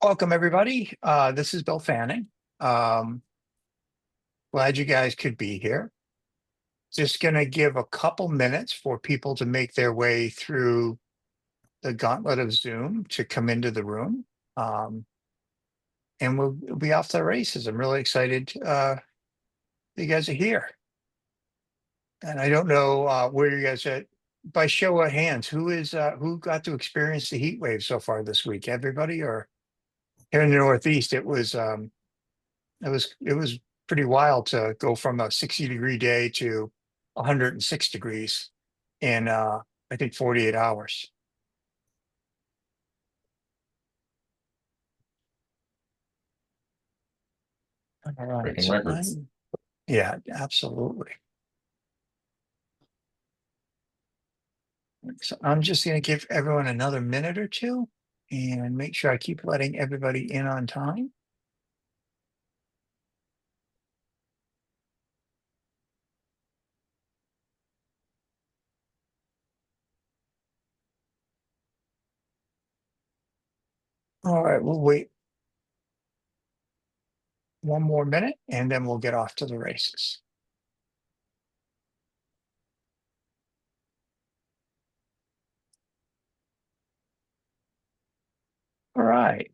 Welcome, everybody. This is Bill Fanning. Um, Glad you guys could be here. Just going to give a couple minutes for people to make their way through the gauntlet of Zoom to come into the room. Um, and we'll be off to the races. I'm really excited you guys are here. And I don't know where you guys are. By show of hands, who got to experience the heat wave so far this week? Everybody, or here in the Northeast, it was pretty wild to go from a 60-degree day to 106 degrees in I think 48 hours. All right. Breaking records. Yeah, absolutely. So I'm just going to give everyone another minute or two and make sure I keep letting everybody in on time. All right, we'll wait one more minute and then we'll get off to the races. All right.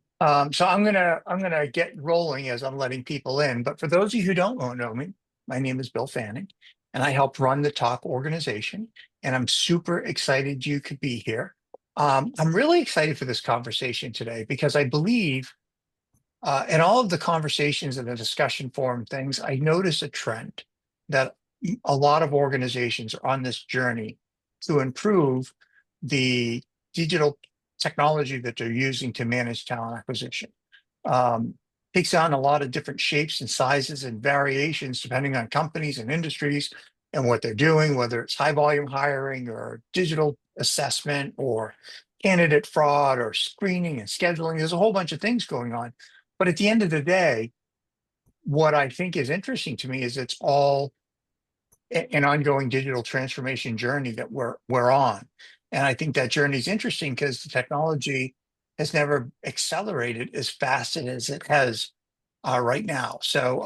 So I'm gonna get rolling as I'm letting people in. But for those of you who don't know me, my name is Bill Fanning, and I help run the Talk organization. And I'm super excited you could be here. I'm really excited for this conversation today because I believe in all of the conversations and the discussion forum things, I notice a trend that a lot of organizations are on this journey to improve the digital technology that they're using to manage talent acquisition. Um, Takes on a lot of different shapes and sizes and variations depending on companies and industries and what they're doing, whether it's high volume hiring or digital assessment or candidate fraud or screening and scheduling. There's a whole bunch of things going on. But at the end of the day, what I think is interesting to me is it's all an ongoing digital transformation journey that we're on. And I think that journey is interesting because the technology has never accelerated as fast as it has right now. So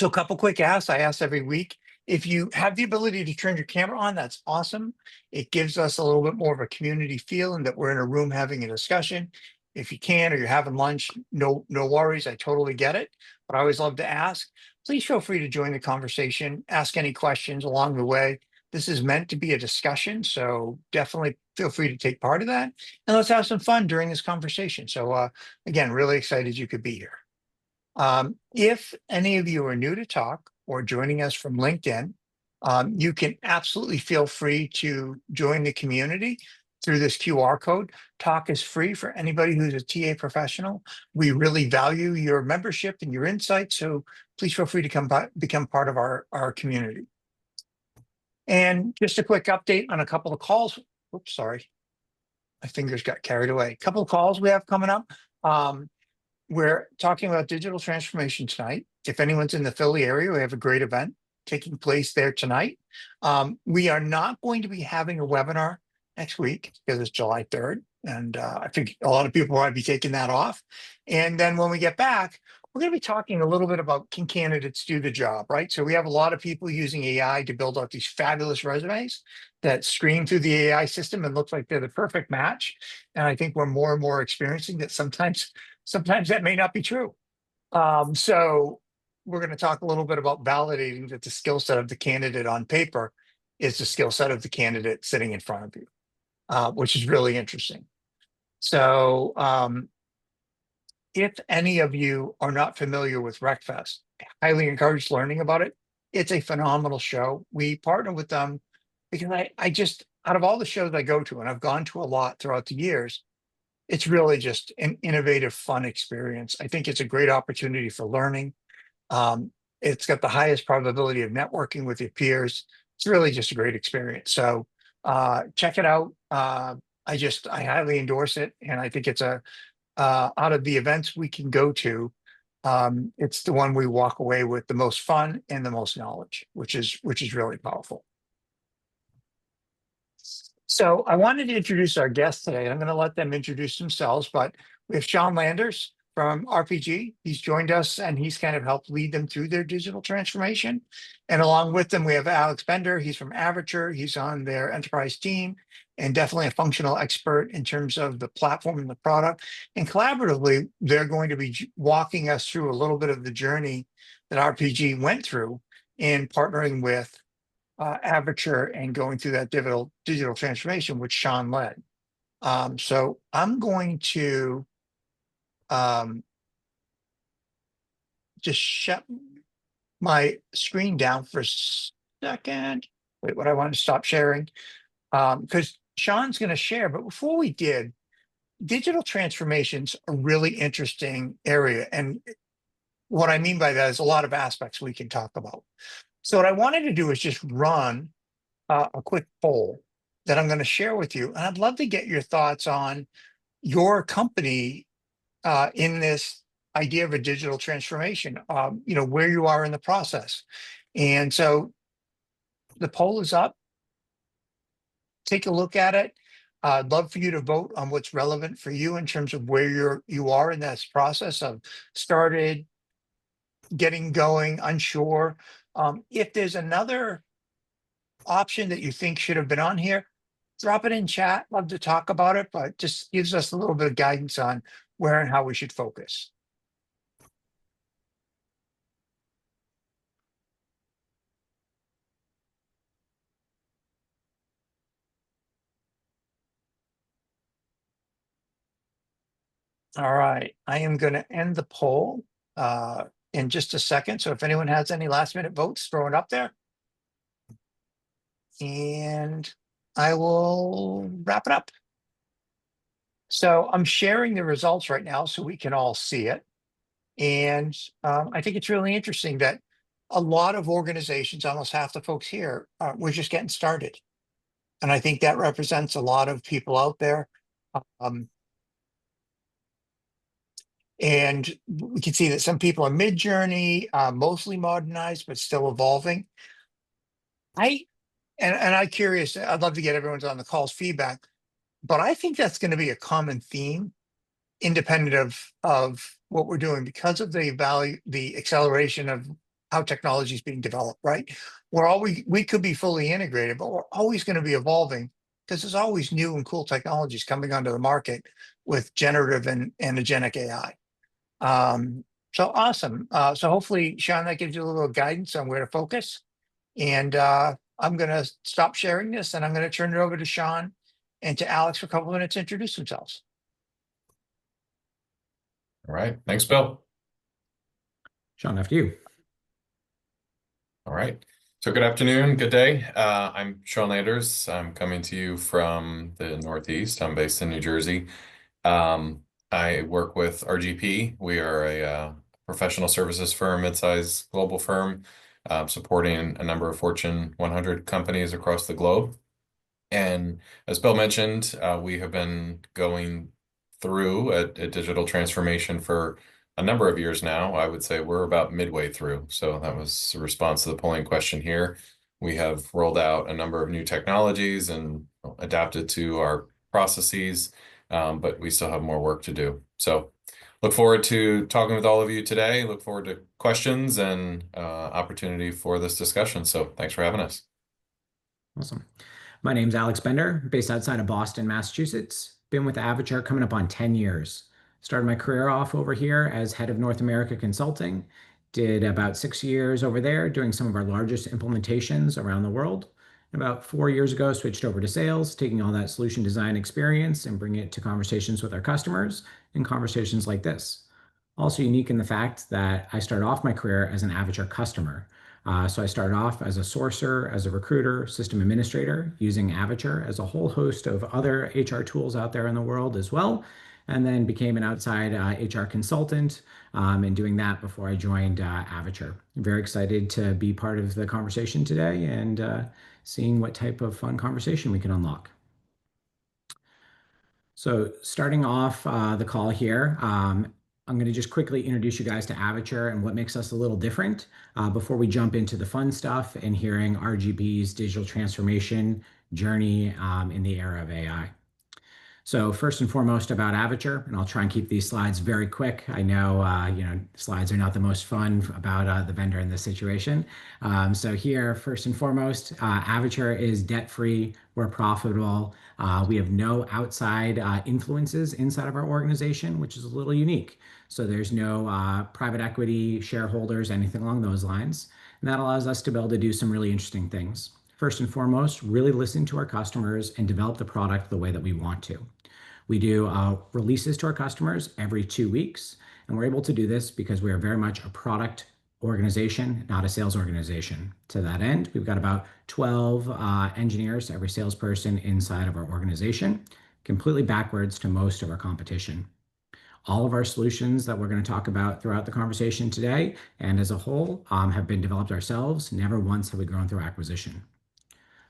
a couple quick asks I ask every week. If you have the ability to turn your camera on, that's awesome. It gives us a little bit more of a community feel and that we're in a room having a discussion. If you can or you're having lunch, no worries. I totally get it. But I always love to ask. Please feel free to join the conversation, ask any questions along the way. This is meant to be a discussion, so definitely feel free to take part of that. And let's have some fun during this conversation. So again, really excited you could be here. If any of you are new to Talk or joining us from LinkedIn, you can absolutely feel free to join the community through this QR code. Talk is free for anybody who's a TA professional. We really value your membership and your insights, so please feel free to become part of our community. And just a quick update on a couple of calls. Oops, sorry. My fingers got carried away. A couple of calls we have coming up. We're talking about digital transformation tonight. If anyone's in the Philly area, we have a great event taking place there tonight. We are not going to be having a webinar next week because it's July 3rd. And I think a lot of people might be taking that off. And then when we get back, we're going to be talking a little bit about can candidates do the job, right? So we have a lot of people using AI to build out these fabulous resumes that screen through the AI system and look like they're the perfect match. And I think we're more and more experiencing that sometimes that may not be true. So we're going to talk a little bit about validating that the skill set of the candidate on paper is the skill set of the candidate sitting in front of you, which is really interesting. So if any of you are not familiar with RecFest, I highly encourage learning about it. It's a phenomenal show. We partner with them because I just, out of all the shows I go to, and I've gone to a lot throughout the years, it's really just an innovative, fun experience. I think it's a great opportunity for learning. It's got the highest probability of networking with your peers. It's really just a great experience. So check it out. I highly endorse it. And I think it's out of the events we can go to, it's the one we walk away with the most fun and the most knowledge, which is really powerful. So I wanted to introduce our guests today, and I'm going to let them introduce themselves. But we have Shaun Landers from RPG. He's joined us, and he's kind of helped lead them through their digital transformation. And along with them, we have Alex Bender. He's from Avature. He's on their enterprise team, and definitely a functional expert in terms of the platform and the product. And collaboratively, they're going to be walking us through a little bit of the journey that RPG went through in partnering with Avature and going through that digital transformation, which Shaun led. So I'm going to just shut my screen down for a second. Wait, what I want to stop sharing because Shaun's going to share. But before we did, digital transformation's a really interesting area. And what I mean by that is a lot of aspects we can talk about. So what I wanted to do is just run a quick poll that I'm going to share with you. And I'd love to get your thoughts on your company in this idea of a digital transformation, where you are in the process. And so the poll is up. Take a look at it. I'd love for you to vote on what's relevant for you in terms of where you are in this process of started, getting going, unsure. If there's another option that you think should have been on here, drop it in chat. Love to talk about it, but just gives us a little bit of guidance on where and how we should focus. All right, I am going to end the poll in just a second. So if anyone has any last minute votes, throw it up there. And I will wrap it up. So I'm sharing the results right now so we can all see it. And I think it's really interesting that a lot of organizations, almost half the folks here, we're just getting started. And I think that represents a lot of people out there. And we can see that some people are mid-journey, mostly modernized, but still evolving. I'm curious, I'd love to get everyone's on the call's feedback, but I think that's going to be a common theme, independent of what we're doing, because of the acceleration of how technology is being developed, right? We could be fully integrated, but we're always going to be evolving because there's always new and cool technologies coming onto the market with generative and agentic AI. So awesome. So hopefully, Shaun, that gives you a little guidance on where to focus. And I'm going to stop sharing this and I'm going to turn it over to Shaun and to Alex for a couple of minutes to introduce themselves. All right. Thanks, Bill. Shaun, after you. All right. So good afternoon, good day. I'm Shaun Landers. I'm coming to you from the Northeast. I'm based in New Jersey. I work with RGP. We are a professional services firm, mid-sized global firm, supporting a number of Fortune 100 companies across the globe. And as Bill mentioned, we have been going through a digital transformation for a number of years now. I would say we're about midway through. So that was a response to the polling question here. We have rolled out a number of new technologies and adapted to our processes, but we still have more work to do. So look forward to talking with all of you today. Look forward to questions and opportunity for this discussion. So thanks for having us. Awesome. My name's Alex Bender, based outside of Boston, Massachusetts. Been with Avature coming up on 10 years. Started my career off over here as head of North America Consulting. Did about 6 years over there doing some of our largest implementations around the world. About 4 years ago, switched over to sales, taking all that solution design experience and bringing it to conversations with our customers and conversations like this. Also unique in the fact that I started off my career as an Avature customer. So I started off as a sourcer, as a recruiter, system administrator, using Avature as a whole host of other HR tools out there in the world as well, and then became an outside HR consultant and doing that before I joined Avature. I'm very excited to be part of the conversation today and seeing what type of fun conversation we can unlock. So starting off the call here, I'm going to just quickly introduce you guys to Avature and what makes us a little different before we jump into the fun stuff and hearing RGB's digital transformation journey in the era of AI. So first and foremost about Avature, and I'll try and keep these slides very quick. I know, slides are not the most fun about the vendor in this situation. So here, first and foremost, Avature is debt-free. We're profitable. We have no outside influences inside of our organization, which is a little unique. So there's no private equity shareholders, anything along those lines. And that allows us to be able to do some really interesting things. First and foremost, really listen to our customers and develop the product the way that we want to. We do releases to our customers every 2 weeks, and we're able to do this because we are very much a product organization, not a sales organization. To that end, we've got about 12 engineers to every salesperson inside of our organization, completely backwards to most of our competition. All of our solutions that we're going to talk about throughout the conversation today and as a whole have been developed ourselves. Never once have we grown through acquisition.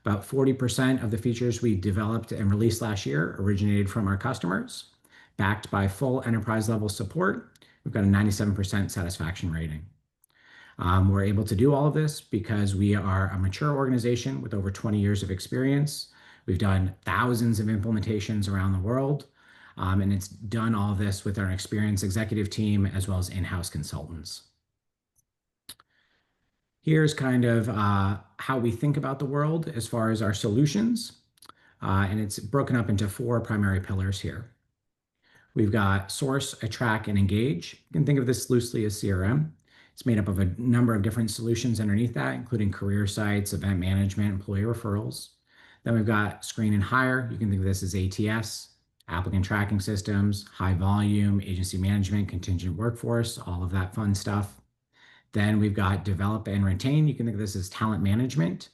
About 40% of the features we developed and released last year originated from our customers, backed by full enterprise level support. We've got a 97% satisfaction rating. We're able to do all of this because we are a mature organization with over 20 years of experience. We've done thousands of implementations around the world, and it's done all of this with our experienced executive team as well as in-house consultants. Here's kind of how we think about the world as far as our solutions, and it's broken up into 4 primary pillars here. We've got source, attract, and engage. You can think of this loosely as CRM. It's made up of a number of different solutions underneath that, including career sites, event management, employee referrals. Then we've got screen and hire. You can think of this as ATS, applicant tracking systems, high volume, agency management, contingent workforce, all of that fun stuff. Then we've got develop and retain. You can think of this as talent management.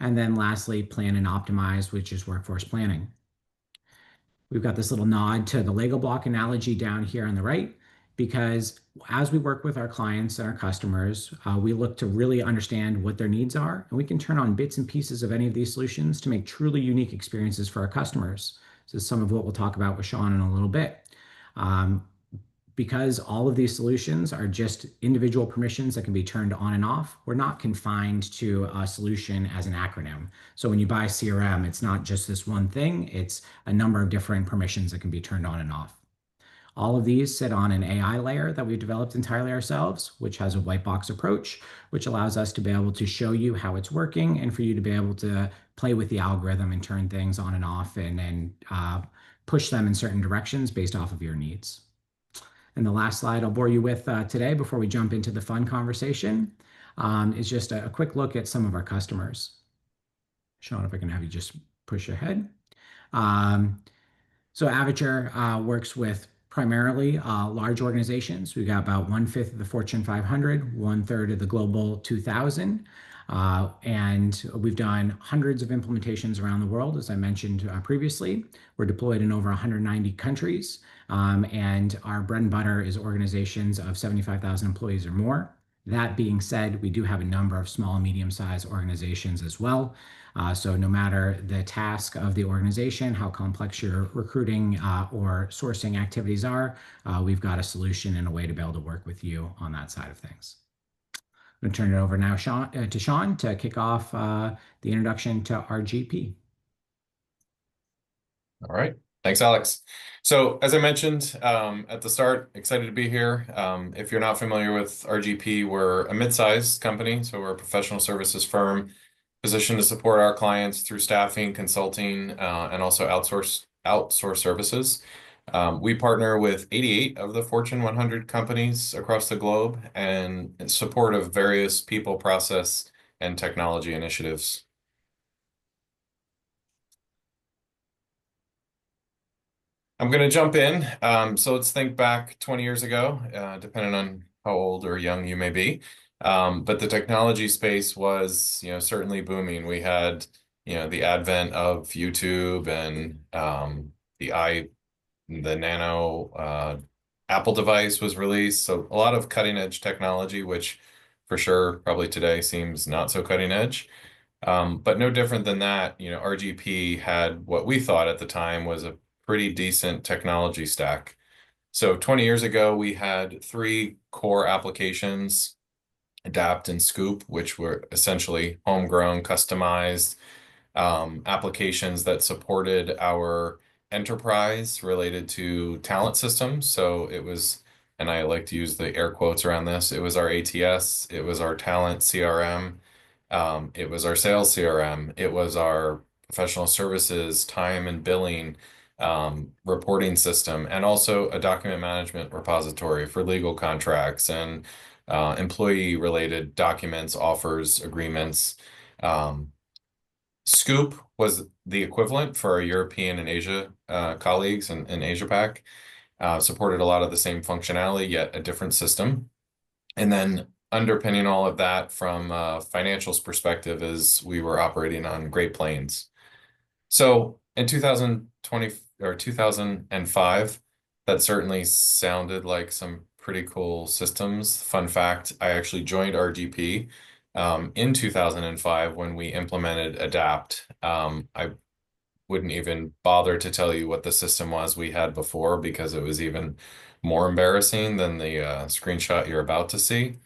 And then lastly, plan and optimize, which is workforce planning. We've got this little nod to the Lego block analogy down here on the right, because as we work with our clients and our customers, we look to really understand what their needs are, and we can turn on bits and pieces of any of these solutions to make truly unique experiences for our customers. So this is some of what we'll talk about with Shaun in a little bit. Because all of these solutions are just individual permissions that can be turned on and off, we're not confined to a solution as an acronym. So when you buy CRM, it's not just this one thing, it's a number of different permissions that can be turned on and off. All of these sit on an AI layer that we've developed entirely ourselves, which has a white box approach, which allows us to be able to show you how it's working and for you to be able to play with the algorithm and turn things on and off and then push them in certain directions based off of your needs. And the last slide I'll bore you with today before we jump into the fun conversation is just a quick look at some of our customers. Shaun, if I can have you just push ahead. So Avature works with primarily large organizations. We've got about 1/5 of the Fortune 500, 1/3 of the Global 2000. And we've done hundreds of implementations around the world, as I mentioned previously. We're deployed in over 190 countries, and our bread and butter is organizations of 75,000 employees or more. That being said, we do have a number of small and medium-sized organizations as well. So no matter the task of the organization, how complex your recruiting or sourcing activities are, we've got a solution and a way to be able to work with you on that side of things. I'm going to turn it over now to Shaun to kick off the introduction to RGP. All right. Thanks, Alex. So as I mentioned at the start, excited to be here. If you're not familiar with RGP, we're a mid-sized company. So we're a professional services firm positioned to support our clients through staffing, consulting, and also outsource services. We partner with 88 of the Fortune 100 companies across the globe and in support of various people, process, and technology initiatives. I'm going to jump in. So let's think back 20 years ago, depending on how old or young you may be. But the technology space was, certainly booming. We had, the advent of YouTube and the Nano Apple device was released. So a lot of cutting edge technology, which for sure probably today seems not so cutting edge. But no different than that, RGP had what we thought at the time was a pretty decent technology stack. So 20 years ago, we had 3 core applications, Adapt and Scoop, which were essentially homegrown, customized, applications that supported our enterprise related to talent systems. So it was, and I like to use the air quotes around this, it was our ATS, it was our talent CRM, it was our sales CRM, it was our professional services, time and billing, reporting system, and also a document management repository for legal contracts and employee related documents, offers, agreements. Scoop was the equivalent for our European and Asia colleagues in Asia Pac. Supported a lot of the same functionality, yet a different system. And then underpinning all of that from a financials perspective is we were operating on Great Plains. So in 2020 or 2005, that certainly sounded like some pretty cool systems. Fun fact, I actually joined RGP in 2005 when we implemented Adapt. I wouldn't even bother to tell you what the system was we had before because it was even more embarrassing than the screenshot you're about to see.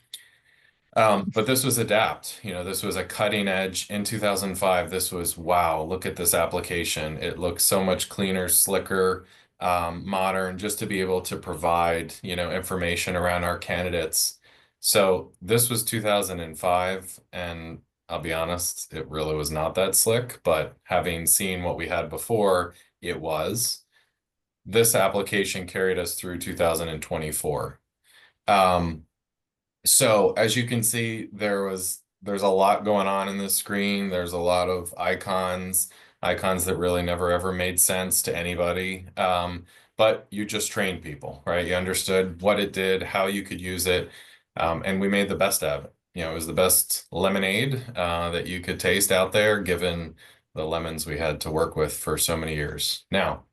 But this was Adapt. This was a cutting edge in 2005. This was, wow, look at this application. It looks so much cleaner, slicker, modern, just to be able to provide, information around our candidates. So this was 2005, and I'll be honest, it really was not that slick, but having seen what we had before, it was. This application carried us through 2024. So as you can see, there's a lot going on in this screen. There's a lot of icons that really never ever made sense to anybody. But you just trained people, right? You understood what it did, how you could use it, and we made the best of it. It was the best lemonade that you could taste out there, given the lemons we had to work with for so many years. Now,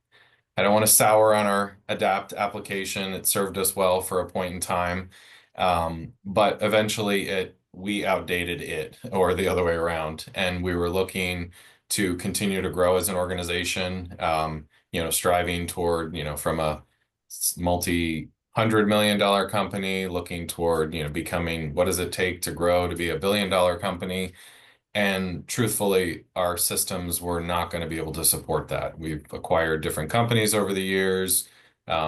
I don't want to sour on our Adapt application. It served us well for a point in time. But eventually we outdated it, or the other way around, and we were looking to continue to grow as an organization, striving toward, from a multi-$100 million company, looking toward, becoming, what does it take to grow to be a billion-dollar company? And truthfully, our systems were not going to be able to support that. We've acquired different companies over the years.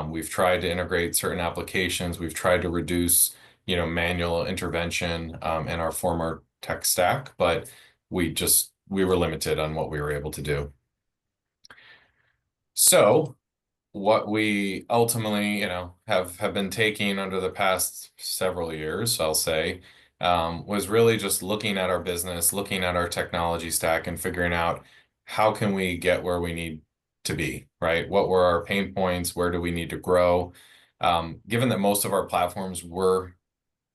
We've tried to integrate certain applications. We've tried to reduce, manual intervention in our former tech stack, but we were limited on what we were able to do. So what we ultimately, have been taking under the past several years, I'll say, was really just looking at our business, looking at our technology stack, and figuring out how can we get where we need to be, right? What were our pain points? Where do we need to grow? Given that most of our platforms were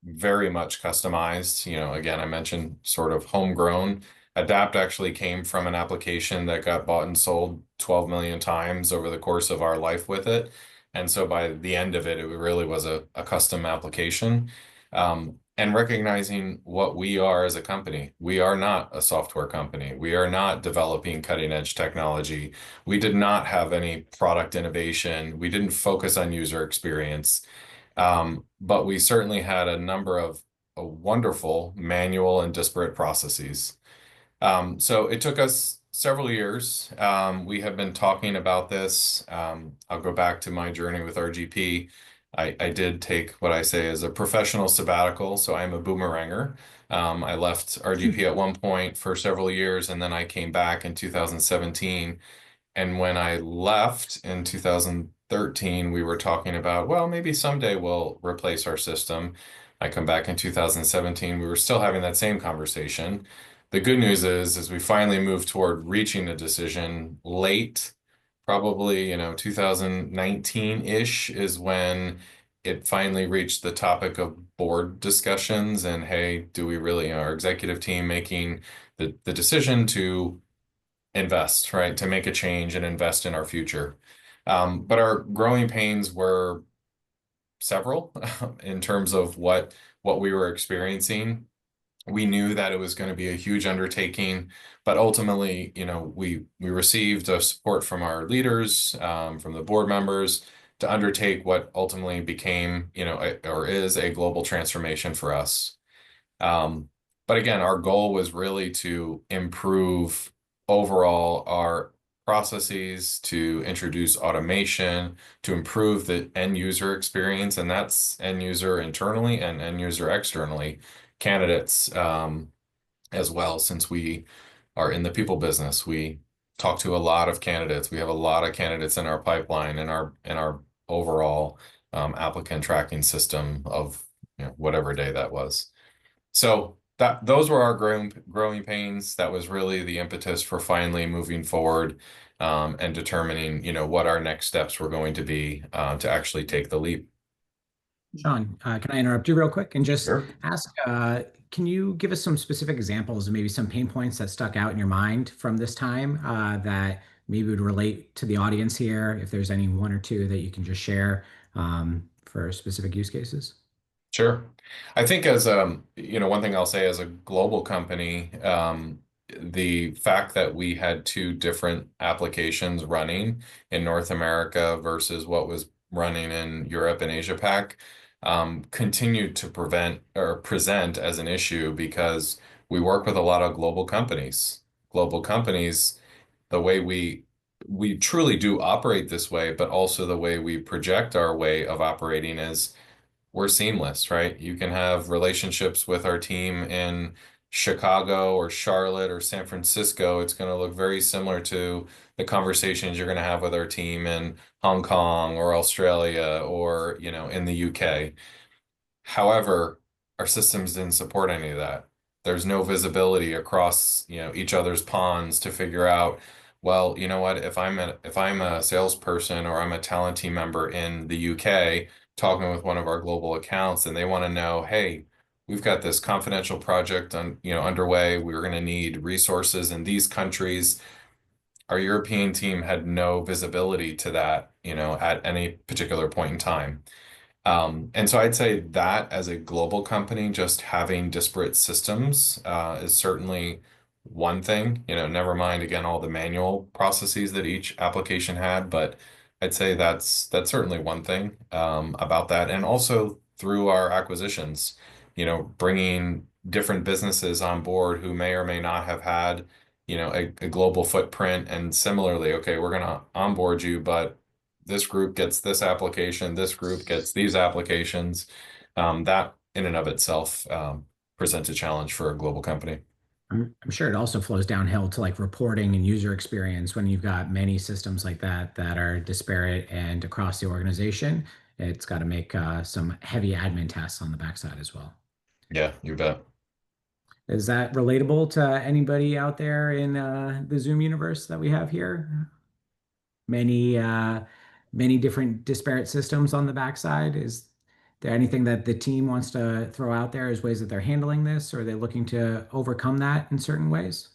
very much customized, again, I mentioned sort of homegrown. Adapt actually came from an application that got bought and sold 12 million times over the course of our life with it. And so by the end of it, it really was a custom application. And recognizing what we are as a company. We are not a software company. We are not developing cutting edge technology. We did not have any product innovation. We didn't focus on user experience. But we certainly had a number of wonderful manual and disparate processes. So it took us several years. We have been talking about this. I'll go back to my journey with RGP. I did take what I say is a professional sabbatical, so I'm a boomeranger. I left RGP at one point for several years, and then I came back in 2017. And when I left in 2013, we were talking about, well, maybe someday we'll replace our system. I come back in 2017, we were still having that same conversation. The good news is we finally moved toward reaching a decision late, probably, 2019-ish is when it finally reached the topic of board discussions and, hey, do we really, our executive team making the decision to invest, right, to make a change and invest in our future. But our growing pains were several in terms of what we were experiencing. We knew that it was going to be a huge undertaking, but ultimately, we received a support from our leaders, from the board members, to undertake what ultimately became, or is a global transformation for us. But again, our goal was really to improve overall our processes, to introduce automation, to improve the end user experience, and that's end user internally and end user externally, candidates as well, since we are in the people business. We talk to a lot of candidates. We have a lot of candidates in our pipeline, in our overall applicant tracking system of whatever day that was. So those were our growing pains. That was really the impetus for finally moving forward and determining, what our next steps were going to be to actually take the leap. Shaun, can I interrupt you real quick and just Sure. ask, can you give us some specific examples of maybe some pain points that stuck out in your mind from this time that maybe would relate to the audience here? If there's any one or two that you can just share for specific use cases. Sure. I think as one thing I'll say as a global company, the fact that we had two different applications running in North America versus what was running in Europe and Asia Pac continued to present as an issue because we work with a lot of global companies. Global companies, the way we truly do operate this way, but also the way we project our way of operating is we're seamless, right? You can have relationships with our team in Chicago or Charlotte or San Francisco. It's going to look very similar to the conversations you're going to have with our team in Hong Kong or Australia or, in the UK. However, our systems didn't support any of that. There's no visibility across, each other's ponds to figure out, well, you know what, if I'm a salesperson or I'm a talent team member in the UK talking with one of our global accounts and they want to know, hey, we've got this confidential project underway. We're going to need resources in these countries. Our European team had no visibility to that, at any particular point in time. And so I'd say that as a global company, just having disparate systems is certainly one thing. Never mind again all the manual processes that each application had, but I'd say that's certainly one thing about that. And also through our acquisitions, bringing different businesses on board who may or may not have had, a global footprint, and similarly, okay, we're going to onboard you, but this group gets this application, this group gets these applications. That in and of itself presents a challenge for a global company. I'm sure it also flows downhill to like reporting and user experience when you've got many systems like that that are disparate and across the organization. It's got to make some heavy admin tasks on the backside as well. Yeah, you bet. Is that relatable to anybody out there in the Zoom universe that we have here? Many, many different disparate systems on the backside. Is there anything that the team wants to throw out there as ways that they're handling this, or are they looking to overcome that in certain ways?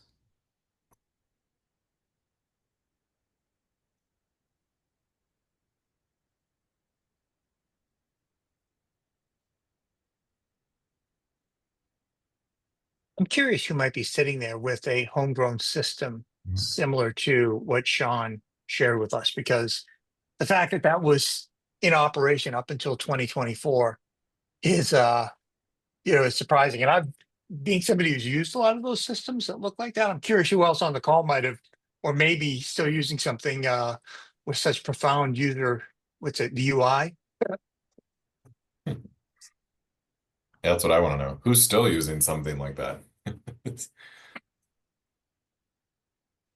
I'm curious who might be sitting there with a homegrown system Yeah. similar to what Sean shared with us, because the fact that that was in operation up until 2024 is is surprising. And I've being somebody who's used a lot of those systems that look like that, I'm curious who else on the call might have, or maybe still using something with such profound user, what's it, the UI? Yeah, that's what I want to know. Who's still using something like that?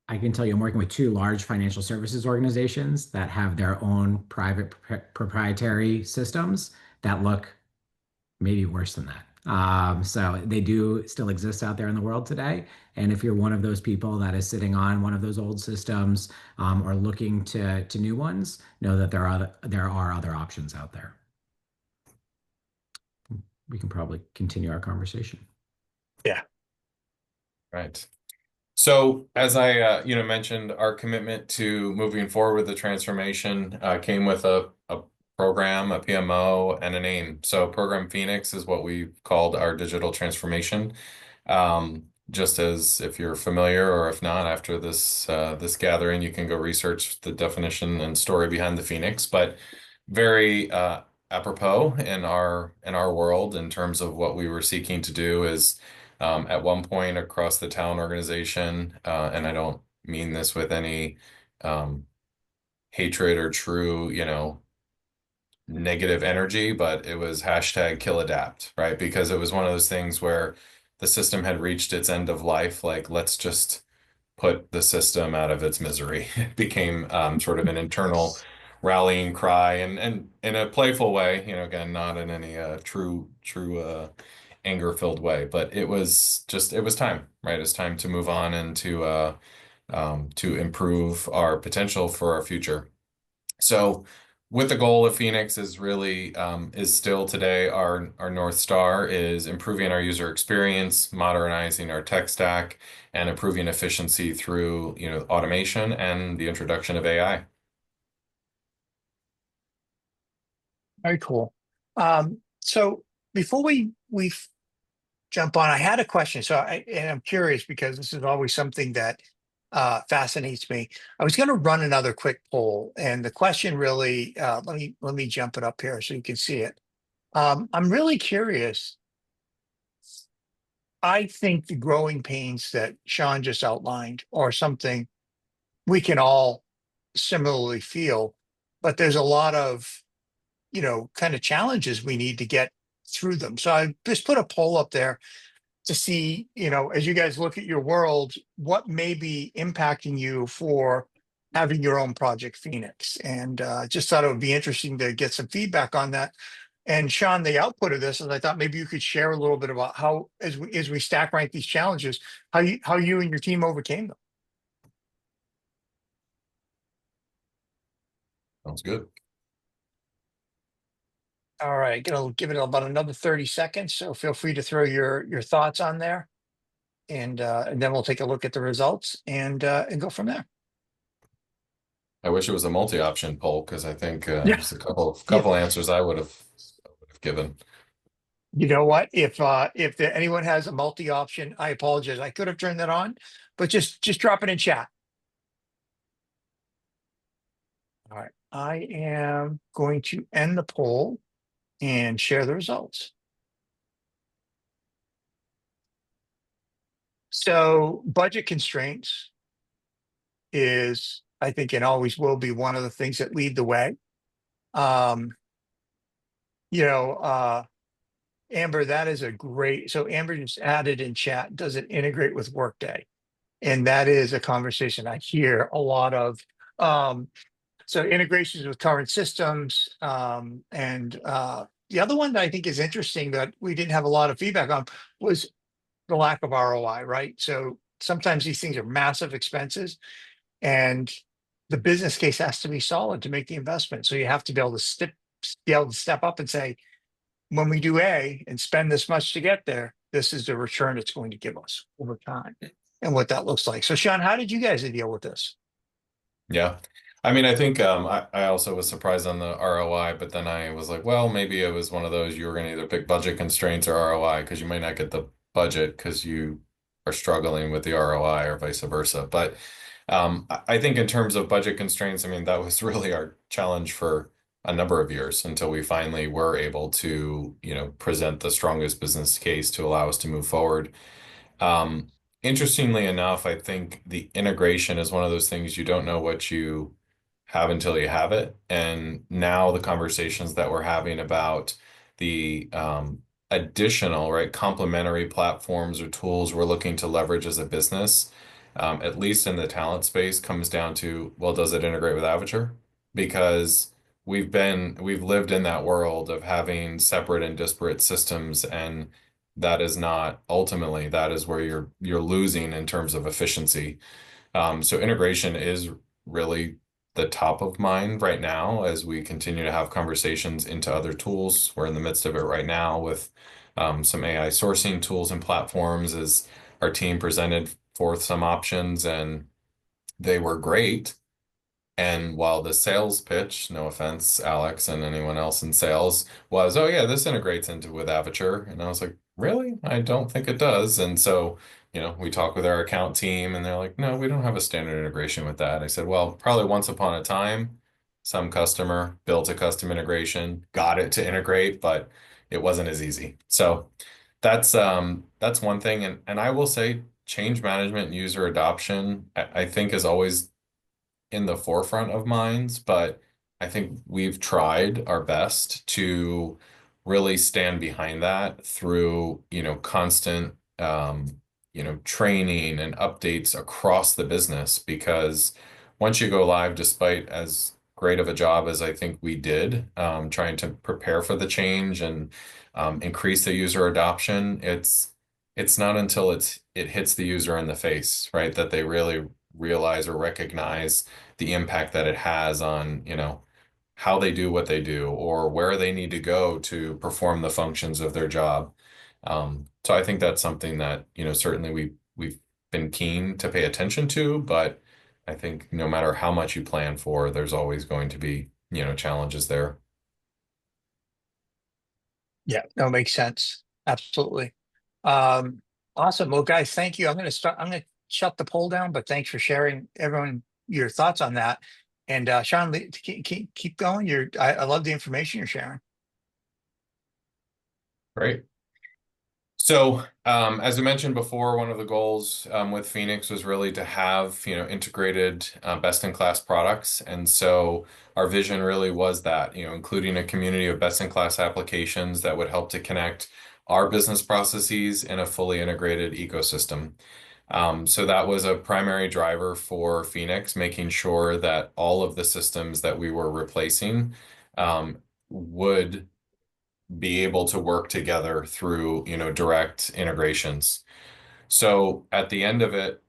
I can tell you, I'm working with two large financial services organizations that have their own private proprietary systems that look maybe worse than that. So they do still exist out there in the world today. And if you're one of those people that is sitting on one of those old systems or looking to new ones, know that there are other options out there. We can probably continue our conversation. Yeah. Right. So as I mentioned, our commitment to moving forward with the transformation came with a program, a PMO, and a name. So Program Phoenix is what we called our digital transformation. Just as if you're familiar, or if not, after this gathering, you can go research the definition and story behind the Phoenix. But very apropos in our world in terms of what we were seeking to do is at one point across the talent organization, and I don't mean this with any um, hatred or true, negative energy, but it was hashtag kill adapt, right? Because it was one of those things where the system had reached its end of life. Like, let's just put the system out of its misery. It became sort of an internal rallying cry, and in a playful way, again, not in any true anger-filled way, but it was time, right? It's time to move on and to improve our potential for our future. So with the goal of Phoenix is really is still today our North Star is improving our user experience, modernizing our tech stack, and improving efficiency through, automation and the introduction of AI. Very cool. So before we jump on, I had a question. And I'm curious because this is always something that fascinates me. I was going to run another quick poll, and the question really, let me jump it up here so you can see it. I'm really curious. I think the growing pains that Shaun just outlined are something we can all similarly feel, but there's a lot of, kind of challenges we need to get through them. So I just put a poll up there to see, as you guys look at your world, what may be impacting you for having your own Project Phoenix. And just thought it would be interesting to get some feedback on that. And Shaun, the output of this is I thought maybe you could share a little bit about how, as we stack rank these challenges, how you and your team overcame them. Sounds good. All right, gonna give it about another 30 seconds. So feel free to throw your thoughts on there. And then we'll take a look at the results and go from there. I wish it was a multi-option poll because I think Yeah. there's a couple Yeah. answers I would have given. You know what? If anyone has a multi-option, I apologize. I could have turned that on, but just drop it in chat. All right. I am going to end the poll and share the results. So budget constraints is, I think, and always will be one of the things that lead the way. Um, you know, Amber, that is a great, so Amber just added in chat, does it integrate with Workday? And that is a conversation I hear a lot of. So integrations with current systems. And the other one that I think is interesting that we didn't have a lot of feedback on was the lack of ROI, right? So sometimes these things are massive expenses and the business case has to be solid to make the investment. So you have to be able to step up and say, when we do A and spend this much to get there, this is the return it's going to give us over time and what that looks like. So Shaun, how did you guys deal with this? Yeah. I mean, I think I also was surprised on the ROI, but then I was like, well, maybe it was one of those you were going to either pick budget constraints or ROI because you might not get the budget because you are struggling with the ROI or vice versa. But I think in terms of budget constraints, I mean, that was really our challenge for a number of years until we finally were able to, present the strongest business case to allow us to move forward. Um, Interestingly enough, I think the integration is one of those things you don't know what you have until you have it. And now the conversations that we're having about the additional, right, complementary platforms or tools we're looking to leverage as a business, at least in the talent space, comes down to, well, does it integrate with Avature? Because we've lived in that world of having separate and disparate systems, and that is not ultimately, that is where you're losing in terms of efficiency. So integration is really the top of mind right now as we continue to have conversations into other tools. We're in the midst of it right now with some AI sourcing tools and platforms as our team presented forth some options and they were great. And while the sales pitch, no offense, Alex and anyone else in sales, was, oh yeah, this integrates into with Avature. And I was like, really? I don't think it does. And so, we talk with our account team and they're like, no, we don't have a standard integration with that. I said, well, probably once upon a time, some customer built a custom integration, got it to integrate, but it wasn't as easy. So that's one thing. And I will say change management and user adoption, I think is always in the forefront of minds, but I think we've tried our best to really stand behind that through, constant, training and updates across the business. Because once you go live, despite as great of a job as I think we did, trying to prepare for the change and increase the user adoption, it's not until it hits the user in the face, right, that they really realize or recognize the impact that it has on, how they do what they do or where they need to go to perform the functions of their job. So I think that's something that, certainly we've been keen to pay attention to, but I think no matter how much you plan for, there's always going to be, challenges there. Yeah, no, makes sense. Absolutely. Um, awesome. Well, guys, I'm going to shut the poll down, but thanks for sharing everyone your thoughts on that. And Shaun, keep going. I love the information you're sharing. Great. So, as I mentioned before, one of the goals with Phoenix was really to have, integrated best-in-class products. And so our vision really was that, including a community of best-in-class applications that would help to connect our business processes in a fully integrated ecosystem. So that was a primary driver for Phoenix, making sure that all of the systems that we were replacing would be able to work together through, direct integrations. So at the end of it,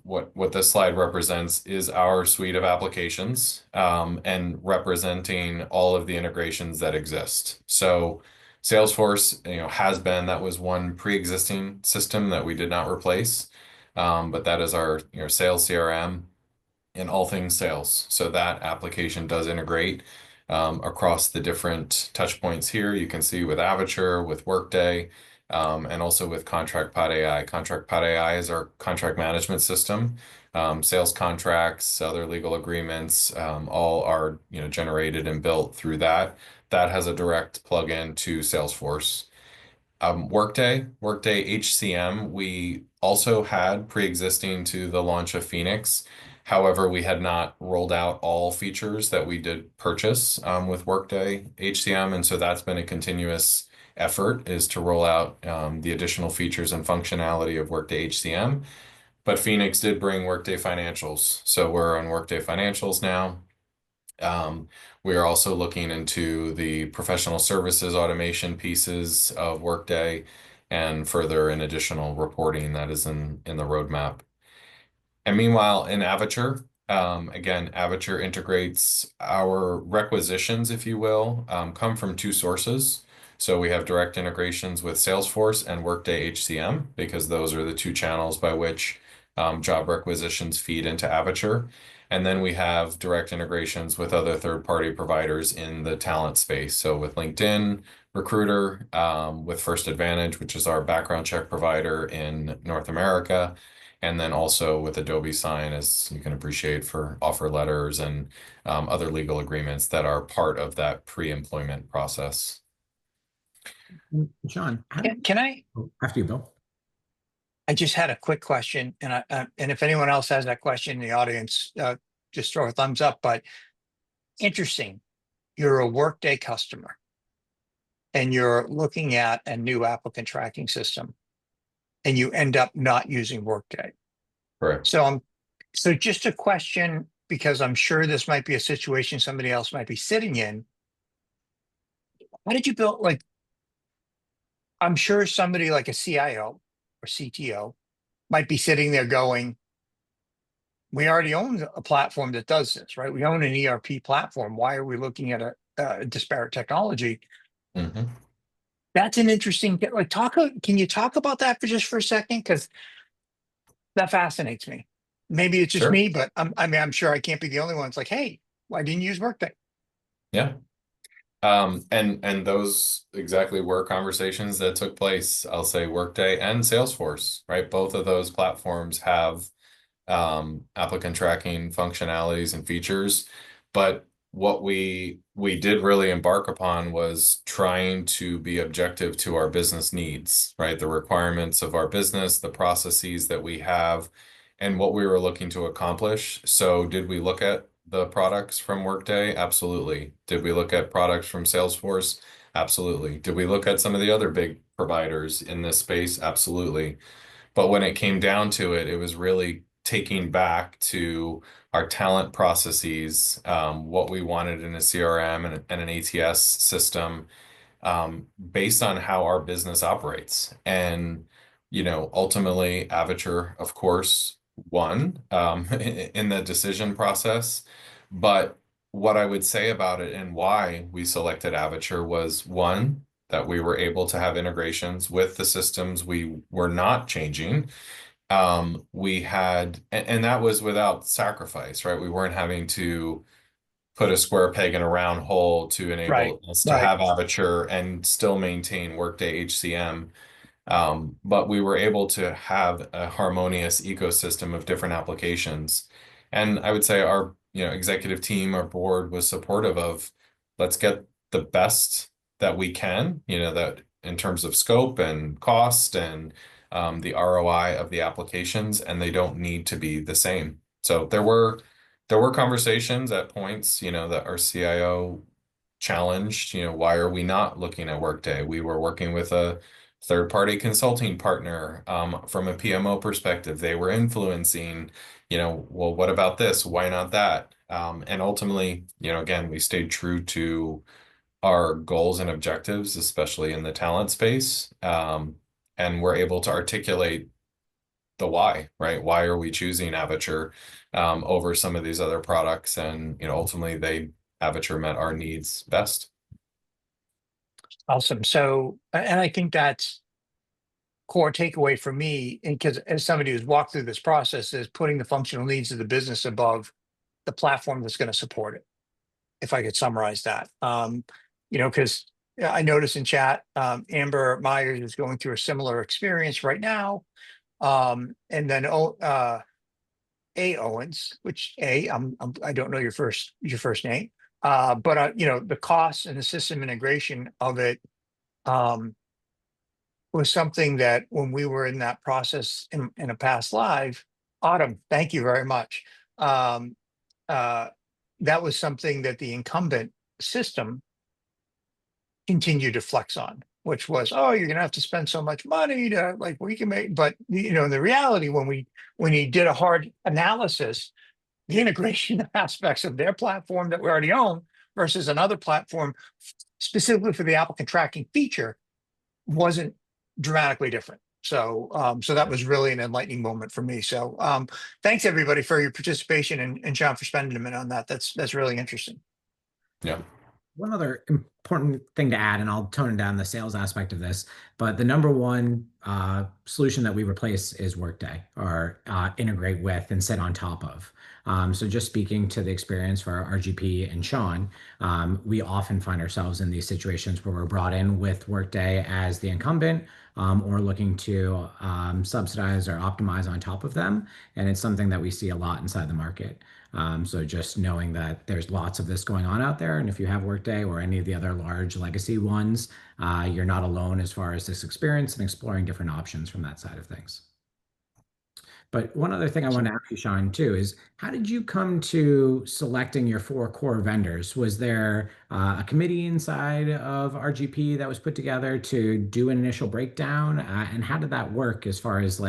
what this slide represents is our suite of applications, and representing all of the integrations that exist. So Salesforce, that was one pre-existing system that we did not replace, but that is our, sales CRM in all things sales. So that application does integrate across the different touch points here. You can see with Avature, with Workday, and also with ContractPod AI. ContractPod AI is our contract management system. Sales contracts, other legal agreements, all are, generated and built through that. That has a direct plug-in to Salesforce. Workday HCM, we also had pre-existing to the launch of Phoenix. However, we had not rolled out all features that we did purchase with Workday HCM, and so that's been a continuous effort, is to roll out the additional features and functionality of Workday HCM. But Phoenix did bring Workday Financials, so we're on Workday Financials now. We are also looking into the professional services automation pieces of Workday and further in additional reporting that is in the roadmap. And meanwhile, in Avature, again, Avature integrates our requisitions, if you will, come from two sources. So we have direct integrations with Salesforce and Workday HCM, because those are the two channels by which job requisitions feed into Avature. And then we have direct integrations with other third-party providers in the talent space. So with LinkedIn, Recruiter, with First Advantage, which is our background check provider in North America, and then also with Adobe Sign, as you can appreciate, for offer letters and other legal agreements that are part of that pre-employment process. Shaun, Can I? after you, Bill. I just had a quick question, and if anyone else has that question in the audience, just throw a thumbs up. But interesting, you're a Workday customer, and you're looking at a new applicant tracking system, and you end up not using Workday. Correct. So just a question, because I'm sure this might be a situation somebody else might be sitting in. Why did you build, like, I'm sure somebody like a CIO or CTO might be sitting there going, we already own a platform that does this, right? We own an ERP platform. Why are we looking at a disparate technology? Mm-hmm. That's an interesting, like, can you talk about that for a second? Because that fascinates me. Maybe it's just Sure. me, but I'm sure I can't be the only one. It's like, hey, why didn't you use Workday? Yeah. And those exactly were conversations that took place. I'll say Workday and Salesforce, right? Both of those platforms have applicant tracking functionalities and features, but what we did really embark upon was trying to be objective to our business needs, right? The requirements of our business, the processes that we have, and what we were looking to accomplish. So did we look at the products from Workday? Absolutely. Did we look at products from Salesforce? Absolutely. Did we look at some of the other big providers in this space? Absolutely. But when it came down to it, it was really taking back to our talent processes, what we wanted in a CRM and an ATS system, based on how our business operates. And, ultimately, Avature, of course, won in the decision process. But what I would say about it and why we selected Avature was one, that we were able to have integrations with the systems we were not changing. We had, and that was without sacrifice, right? We weren't having to put a square peg in a round hole to Right. enable us to Right. have Avature and still maintain Workday HCM. But we were able to have a harmonious ecosystem of different applications. And I would say our, executive team, our board was supportive of, let's get the best that we can, that in terms of scope and cost and the ROI of the applications, and they don't need to be the same. So there were conversations at points, that our CIO challenged, why are we not looking at Workday? We were working with a third-party consulting partner, from a PMO perspective. They were influencing, well, what about this? Why not that? And ultimately, again, we stayed true to our goals and objectives, especially in the talent space. And we're able to articulate the why, right? Why are we choosing Avature over some of these other products? And, ultimately Avature met our needs best. Awesome. So, and I think that's core takeaway for me, and because as somebody who's walked through this process, is putting the functional needs of the business above the platform that's going to support it. If I could summarize that, because I noticed in chat, Amber Myers is going through a similar experience right now. And then A Owens, which I don't know your first name, but the costs and the system integration of it was something that when we were in that process in a past live, Autumn, thank you very much. Um, uh, that was something that the incumbent system continued to flex on, which was, oh, you're gonna have to spend so much money to like we can make, but the reality when he did a hard analysis, the integration aspects of their platform that we already own versus another platform specifically for the applicant tracking feature wasn't dramatically different. So that was really an enlightening moment for me. So thanks everybody for your participation and Sean for spending a minute on that. That's really interesting. Yeah. One other important thing to add, and I'll tone down the sales aspect of this, but the number one solution that we replace is Workday or integrate with and sit on top of. So just speaking to the experience for RGP and Sean, we often find ourselves in these situations where we're brought in with Workday as the incumbent, or looking to subsidize or optimize on top of them. And it's something that we see a lot inside the market. So just knowing that there's lots of this going on out there, and if you have Workday or any of the other large legacy ones, you're not alone as far as this experience and exploring different options from that side of things. But one other thing I want to ask you, Sean, too, is how did you come to selecting your 4 core vendors? Was there a committee inside of RGP that was put together to do an initial breakdown? And how did that work as far as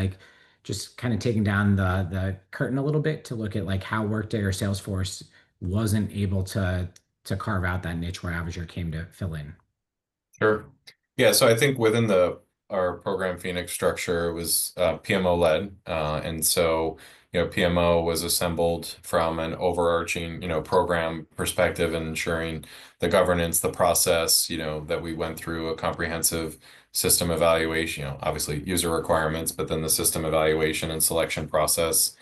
just kind of taking down the curtain a little bit to look at how Workday or Salesforce wasn't able to carve out that niche where Avature came to fill in? Sure. Yeah, so I think within our program Phoenix structure, it was PMO led. And so, PMO was assembled from an overarching, program perspective and ensuring the governance, the process, that we went through a comprehensive system evaluation, obviously user requirements, but then the system evaluation and selection process.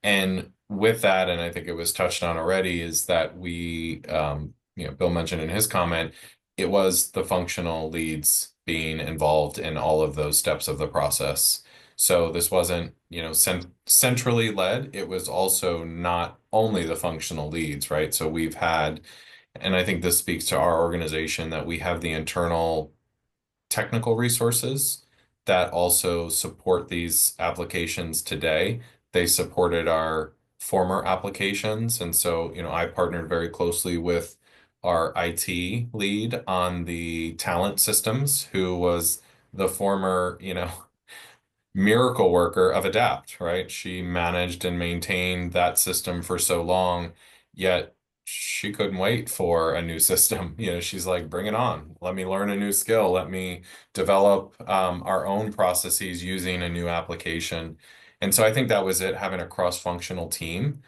And with that, and I think it was touched on already, is that Bill mentioned in his comment, it was the functional leads being involved in all of those steps of the process. So this wasn't, centrally led. It was also not only the functional leads, right? So we've had, and I think this speaks to our organization, that we have the internal technical resources that also support these applications today. They supported our former applications. And so, I partnered very closely with our IT lead on the talent systems, who was the former, miracle worker of Adapt, right? She managed and maintained that system for so long, yet she couldn't wait for a new system. She's like, bring it on. Let me learn a new skill. Let me develop our own processes using a new application. And so I think that was it, having a cross-functional team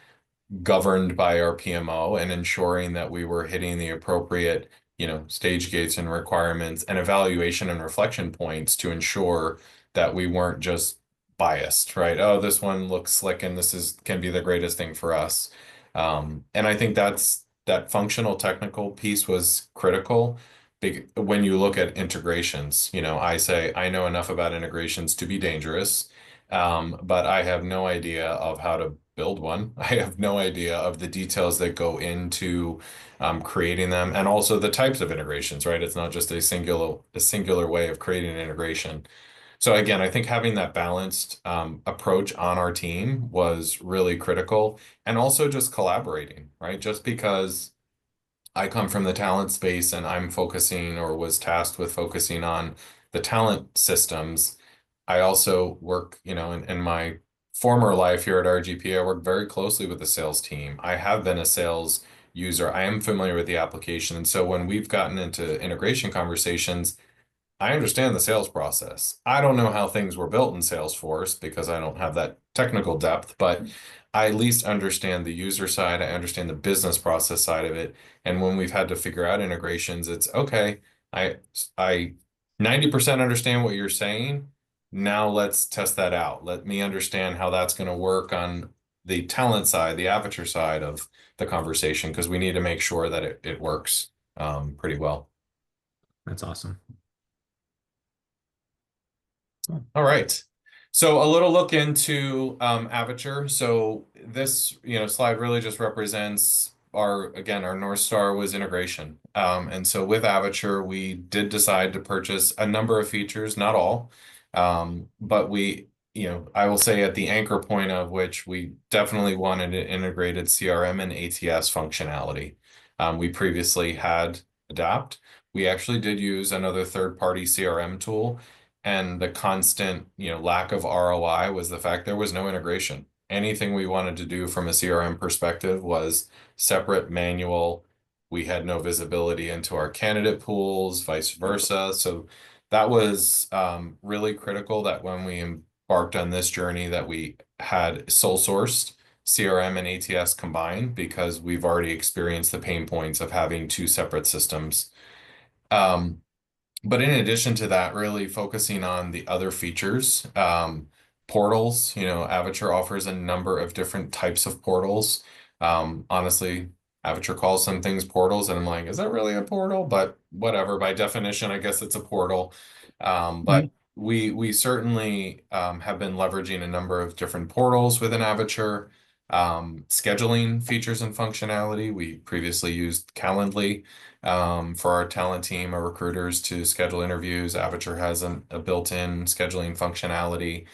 governed by our PMO and ensuring that we were hitting the appropriate, stage gates and requirements and evaluation and reflection points to ensure that we weren't just biased, right? Oh, this one looks slick and can be the greatest thing for us. And I think that functional technical piece was critical. When you look at integrations, I say I know enough about integrations to be dangerous, but I have no idea of how to build one. I have no idea of the details that go into creating them, and also the types of integrations, right? It's not just a singular way of creating an integration. So again, I think having that balanced approach on our team was really critical, and also just collaborating, right? Just because I come from the talent space and I'm focusing, or was tasked with focusing on the talent systems, I also work, in my former life here at RGP, I work very closely with the sales team. I have been a sales user. I am familiar with the application. And so when we've gotten into integration conversations, I understand the sales process. I don't know how things were built in Salesforce because I don't have that technical depth, but I at least understand the user side. I understand the business process side of it. And when we've had to figure out integrations, it's okay. I 90% understand what you're saying. Now let's test that out. Let me understand how that's going to work on the talent side, the Avature side of the conversation, because we need to make sure that it works pretty well. That's awesome. All right. So a little look into Avature. So this, slide really just represents our North Star was integration. And so with Avature, we did decide to purchase a number of features, not all, but I will say at the anchor point of which we definitely wanted an integrated CRM and ATS functionality. We previously had Adapt. We actually did use another third-party CRM tool, and the constant, lack of ROI was the fact there was no integration. Anything we wanted to do from a CRM perspective was separate, manual. We had no visibility into our candidate pools, vice versa. So that was really critical, that when we embarked on this journey, that we had sole sourced CRM and ATS combined, because we've already experienced the pain points of having two separate systems. But in addition to that, really focusing on the other features, portals, Avature offers a number of different types of portals. Honestly, Avature calls some things portals, and I'm like, is that really a portal? But whatever, by definition, I guess it's a portal. But we certainly have been leveraging a number of different portals within Avature. Scheduling features and functionality. We previously used Calendly for our talent team, our recruiters, to schedule interviews. Avature has a built-in scheduling functionality.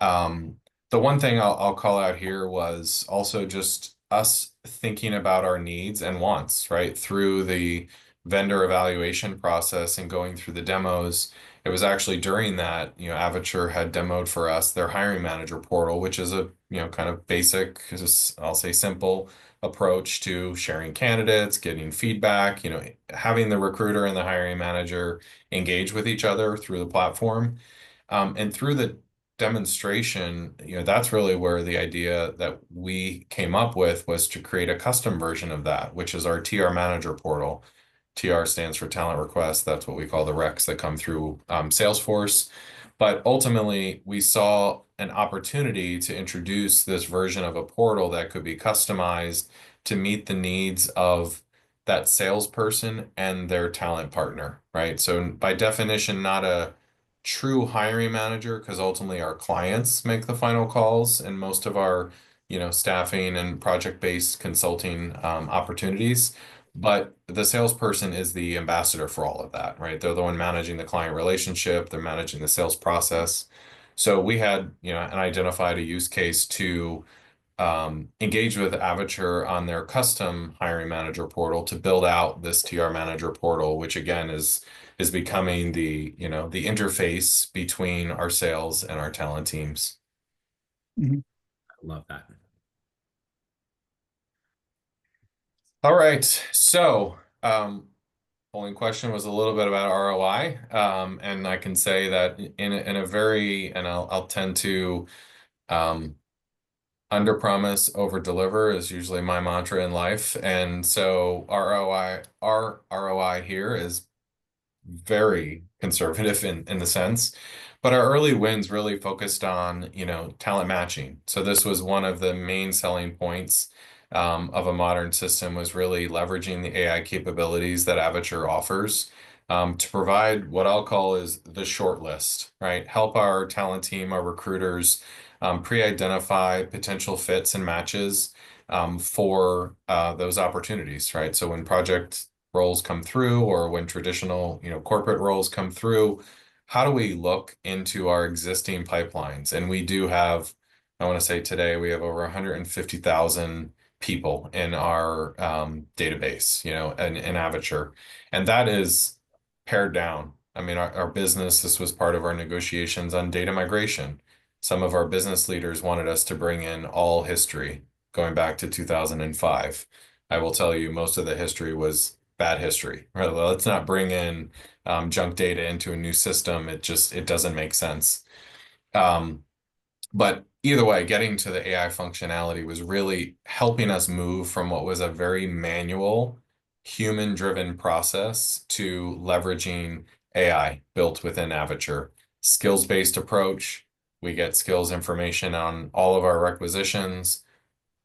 The one thing I'll call out here was also just us thinking about our needs and wants, right? Through the vendor evaluation process and going through the demos, it was actually during that, Avature had demoed for us their hiring manager portal, which is a, kind of basic, just, I'll say simple approach to sharing candidates, getting feedback, having the recruiter and the hiring manager engage with each other through the platform. And through the demonstration, that's really where the idea that we came up with was to create a custom version of that, which is our TR manager portal. TR stands for talent requests. That's what we call the recs that come through Salesforce. But ultimately, we saw an opportunity to introduce this version of a portal that could be customized to meet the needs of that salesperson and their talent partner, right? So by definition, not a true hiring manager because ultimately our clients make the final calls and most of our, staffing and project-based consulting opportunities. But the salesperson is the ambassador for all of that, right? They're the one managing the client relationship, they're managing the sales process. So we had, and identified a use case to engage with Avature on their custom hiring manager portal to build out this TR manager portal, which again is becoming the interface between our sales and our talent teams. Mhm. I love that. All right, so polling question was a little bit about ROI, and I can say that in a very, and I'll tend to under promise, over deliver is usually my mantra in life. And so our ROI here is very conservative in the sense, but our early wins really focused on, talent matching. So this was one of the main selling points of a modern system was really leveraging the AI capabilities that Avature offers to provide what I'll call is the short list, right? Help our talent team, our recruiters pre-identify potential fits and matches for those opportunities, right? So when project roles come through or when traditional, corporate roles come through, how do we look into our existing pipelines? And we do have, I want to say today, we have over 150,000 people in our database, in Avature. And that is pared down. I mean, our business, this was part of our negotiations on data migration. Some of our business leaders wanted us to bring in all history going back to 2005. I will tell you, most of the history was bad history. Right? Let's not bring in junk data into a new system. It doesn't make sense. But either way, getting to the AI functionality was really helping us move from what was a very manual, human-driven process to leveraging AI built within Avature. Skills-based approach. We get skills information on all of our requisitions,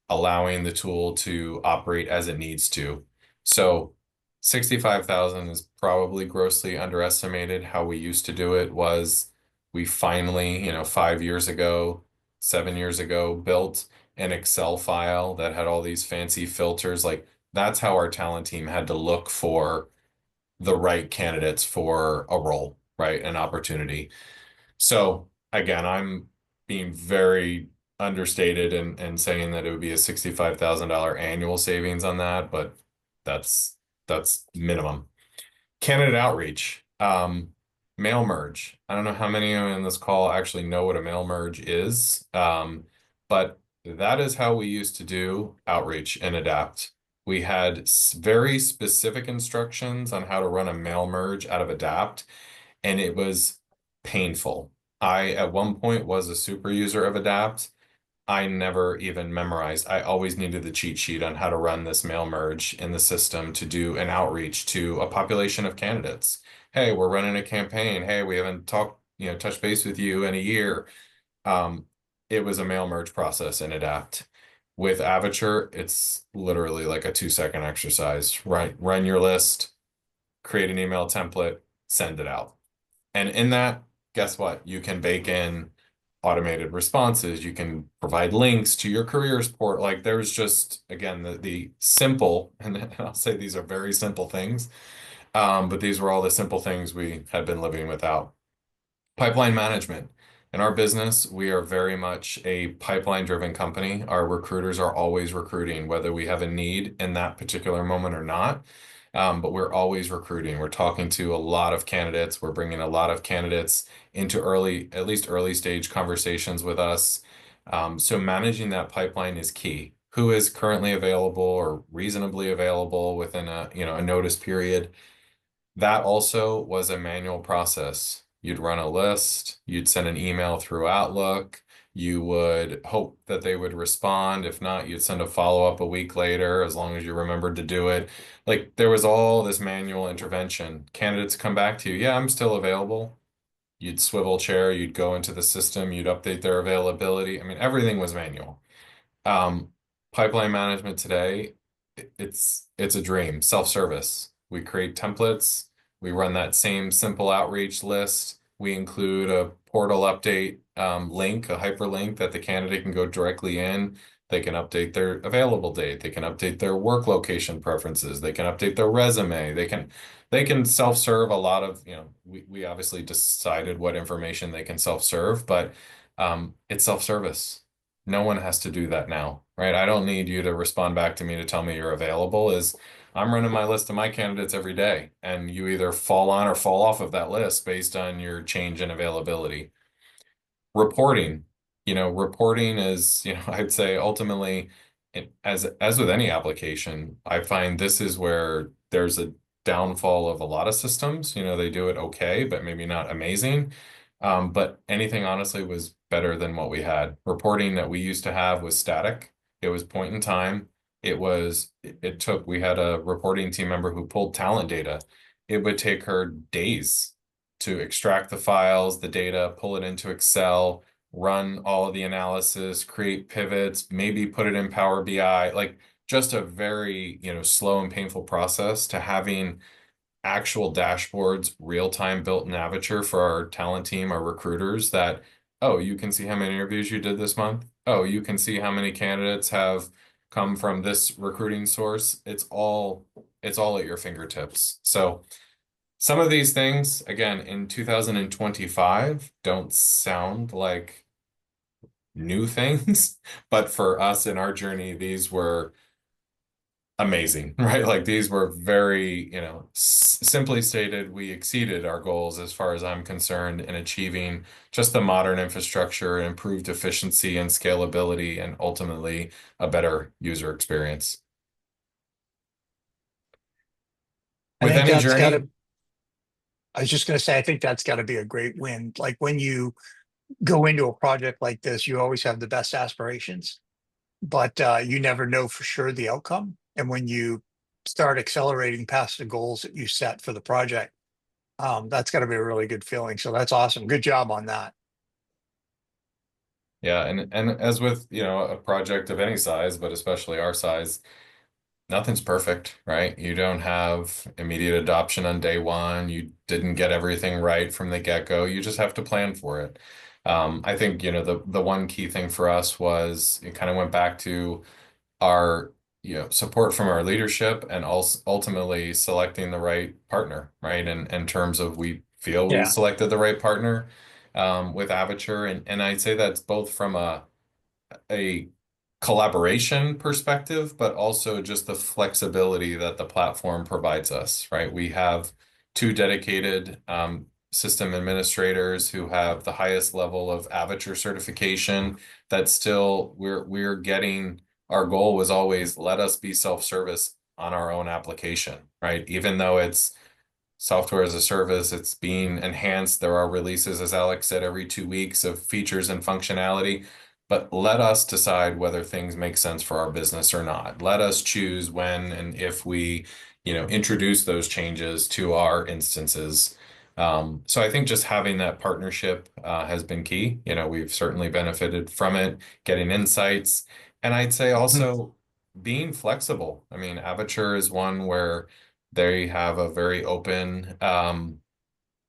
allowing the tool to operate as it needs to. So 65,000 is probably grossly underestimated. How we used to do it was we finally, 5 years ago, 7 years ago, built an Excel file that had all these fancy filters. Like that's how our talent team had to look for the right candidates for a role, right? An opportunity. So again, I'm being very understated and saying that it would be a $65,000 annual savings on that, but that's minimum. Candidate outreach, mail merge. I don't know how many of you in this call actually know what a mail merge is, but that is how we used to do outreach and adapt. We had very specific instructions on how to run a mail merge out of Adapt, and it was painful. I, at one point, was a super user of Adapt. I never even memorized. I always needed the cheat sheet on how to run this mail merge in the system to do an outreach to a population of candidates. Hey, we're running a campaign. Hey, we haven't touched base with you in a year. It was a mail merge process in Adapt. With Avature, it's literally like a 2-second exercise. Run your list, create an email template, send it out. And in that, guess what? You can bake in automated responses. You can provide links to your careers port. Like there's just, again, the simple, and I'll say these are very simple things, but these were all the simple things we had been living without. Pipeline management. In our business, we are very much a pipeline-driven company. Our recruiters are always recruiting, whether we have a need in that particular moment or not. But we're always recruiting. We're talking to a lot of candidates. We're bringing a lot of candidates into at least early stage conversations with us. So managing that pipeline is key. Who is currently available or reasonably available within a notice period? That also was a manual process. You'd run a list, you'd send an email through Outlook, you would hope that they would respond. If not, you'd send a follow-up a week later, as long as you remembered to do it. Like there was all this manual intervention. Candidates come back to you, yeah, I'm still available. You'd swivel chair, you'd go into the system, you'd update their availability. I mean, everything was manual. Um, Pipeline management today, it's a dream. Self-service. We create templates. We run that same simple outreach list. We include a portal update link, a hyperlink that the candidate can go directly in. They can update their available date. They can update their work location preferences. They can update their resume. They can self-serve a lot of, we obviously decided what information they can self-serve, but it's self-service. No one has to do that now, right? I don't need you to respond back to me to tell me you're available. I'm running my list of my candidates every day, and you either fall on or fall off of that list based on your change in availability. Reporting, reporting is, I'd say ultimately, as with any application, I find this is where there's a downfall of a lot of systems. They do it okay, but maybe not amazing. But anything honestly was better than what we had. Reporting that we used to have was static. It was point in time. We had a reporting team member who pulled talent data. It would take her days to extract the files, the data, pull it into Excel, run all of the analysis, create pivots, maybe put it in Power BI, like just a very, slow and painful process to having actual dashboards real time built in Avature for our talent team, our recruiters that, oh, you can see how many interviews you did this month. Oh, you can see how many candidates have come from this recruiting source. It's all at your fingertips. So some of these things, again, in 2025, don't sound like new things, but for us in our journey, these were amazing, right? Like these were very, simply stated, we exceeded our goals as far as I'm concerned in achieving just the modern infrastructure, improved efficiency and scalability, and ultimately a better user experience. I With think any that's got to, journey, I was just going to say, I think that's got to be a great win. Like when you go into a project like this, you always have the best aspirations, but you never know for sure the outcome. And when you start accelerating past the goals that you set for the project, that's got to be a really good feeling. So that's awesome. Good job on that. yeah, and as with, a project of any size, but especially our size, nothing's perfect, right? You don't have immediate adoption on day one. You didn't get everything right from the get-go. You just have to plan for it. I think, the one key thing for us was it kind of went back to our, support from our leadership and also ultimately selecting the right partner, right? And in terms of we feel we Yeah. selected the right partner with Avature. And I'd say that's both from a collaboration perspective, but also just the flexibility that the platform provides us, right? We have two dedicated system administrators who have the highest level of Avature certification that still we're getting. Our goal was always let us be self-service on our own application, right? Even though it's software as a service, it's being enhanced. There are releases, as Alex said, every 2 weeks of features and functionality. But let us decide whether things make sense for our business or not. Let us choose when and if we, introduce those changes to our instances. So I think just having that partnership has been key. We've certainly benefited from it, getting insights, and I'd say Mhm. also being flexible. I mean, Avature is one where they have a very open,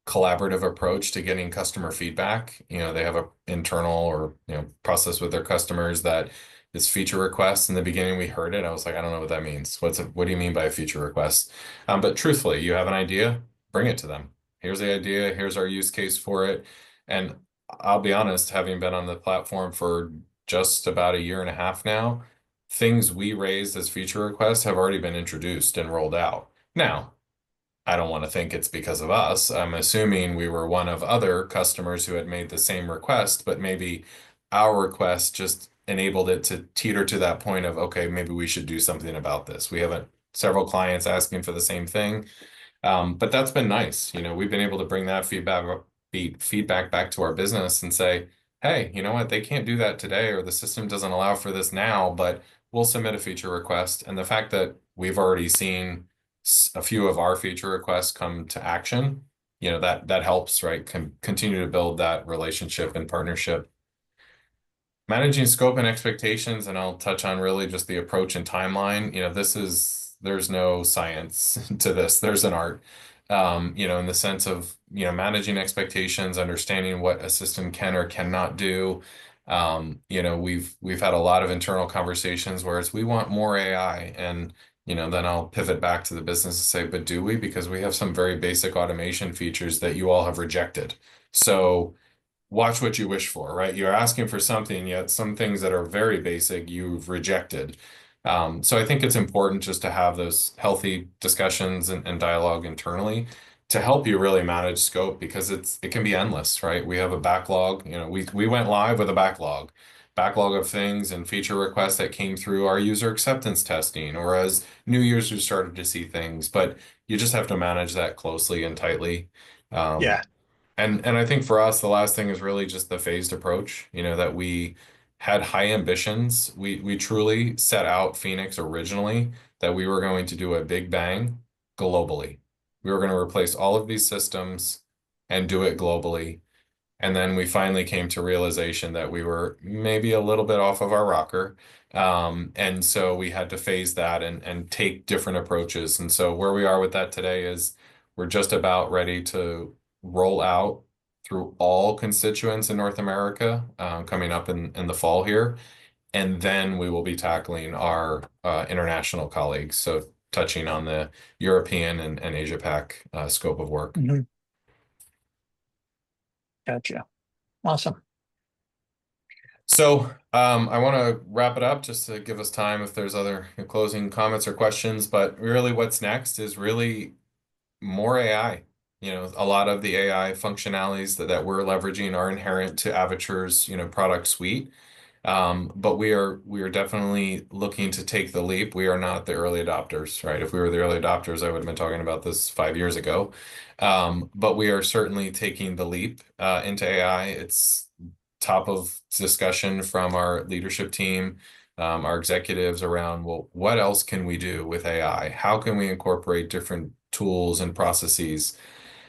collaborative approach to getting customer feedback. They have a internal or, process with their customers that is feature requests. In the beginning, we heard it. I was like, I don't know what that means. What do you mean by a feature request? But truthfully, you have an idea, bring it to them. Here's the idea. Here's our use case for it. And I'll be honest, having been on the platform for just about a year and a half now, things we raised as feature requests have already been introduced and rolled out. Now, I don't want to think it's because of us. I'm assuming we were one of other customers who had made the same request, but maybe our request just enabled it to teeter to that point of, okay, maybe we should do something about this. We have several clients asking for the same thing. But that's been nice. We've been able to bring that feedback back to our business and say, hey, you know what? They can't do that today, or the system doesn't allow for this now, but we'll submit a feature request. And the fact that we've already seen a few of our feature requests come to action, that helps, right? Continue to build that relationship and partnership. Managing scope and expectations, and I'll touch on really just the approach and timeline. There's no science to this. There's an art. in the sense of, managing expectations, understanding what a system can or cannot do. We've had a lot of internal conversations where it's we want more AI, and then I'll pivot back to the business and say, but do we? Because we have some very basic automation features that you all have rejected. So watch what you wish for, right? You're asking for something, yet some things that are very basic you've rejected. So I think it's important just to have those healthy discussions and dialogue internally to help you really manage scope, because it can be endless, right? We have a backlog. We went live with a backlog of things and feature requests that came through our user acceptance testing, or as new users started to see things. But you just have to manage that closely and tightly. Um, Yeah. and I think for us, the last thing is really just the phased approach, that we had high ambitions. We truly set out Phoenix originally that we were going to do a big bang globally. We were going to replace all of these systems and do it globally. And then we finally came to realization that we were maybe a little bit off of our rocker. And so we had to phase that and take different approaches. And so where we are with that today is we're just about ready to roll out through all constituents in North America, coming up in the fall here. And then we will be tackling our international colleagues. So touching on the European and Asia Pac scope of work. Mhm. Gotcha. Awesome. So I want to wrap it up just to give us time if there's other closing comments or questions. But really, what's next is really more AI. A lot of the AI functionalities that we're leveraging are inherent to Avature's, product suite. But we are definitely looking to take the leap. We are not the early adopters, right? If we were the early adopters, I would have been talking about this 5 years ago. But we are certainly taking the leap into AI. It's top of discussion from our leadership team, our executives around, well, what else can we do with AI? How can we incorporate different tools and processes?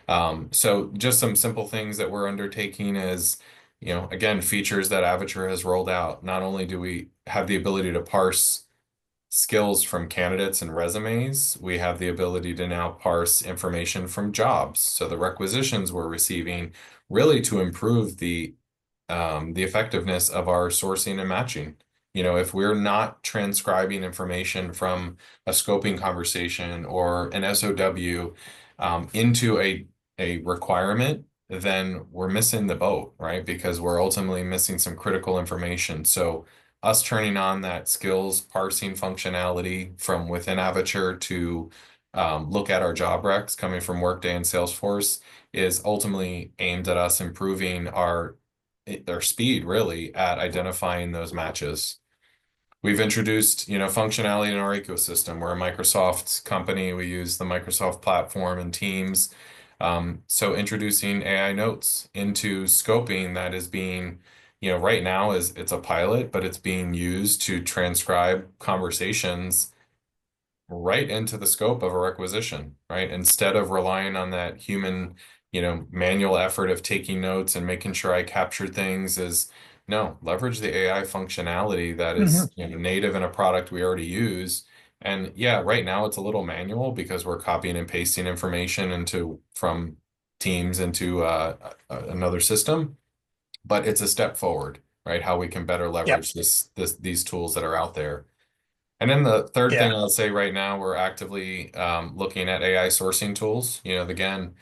So just some simple things that we're undertaking is, again, features that Avature has rolled out. Not only do we have the ability to parse skills from candidates and resumes, we have the ability to now parse information from jobs. So the requisitions we're receiving really to improve the effectiveness of our sourcing and matching. If we're not transcribing information from a scoping conversation or an SOW into a requirement, then we're missing the boat, right? Because we're ultimately missing some critical information. So us turning on that skills parsing functionality from within Avature to look at our job recs coming from Workday and Salesforce is ultimately aimed at us improving their speed really at identifying those matches. We've introduced, functionality in our ecosystem. We're a Microsoft company. We use the Microsoft platform and Teams. So introducing AI notes into scoping that is being, right now it's a pilot, but it's being used to transcribe conversations right into the scope of a requisition, right? Instead of relying on that human, manual effort of taking notes and making sure I capture things, is no, leverage the AI functionality that Mhm. is, native in a product we already use. And yeah, right now it's a little manual because we're copying and pasting information from Teams into another system, but it's a step forward, right? How we can better Yep. leverage these tools that are out there. And then the third thing Yeah. I'll say right now, we're actively looking at AI sourcing tools. Again,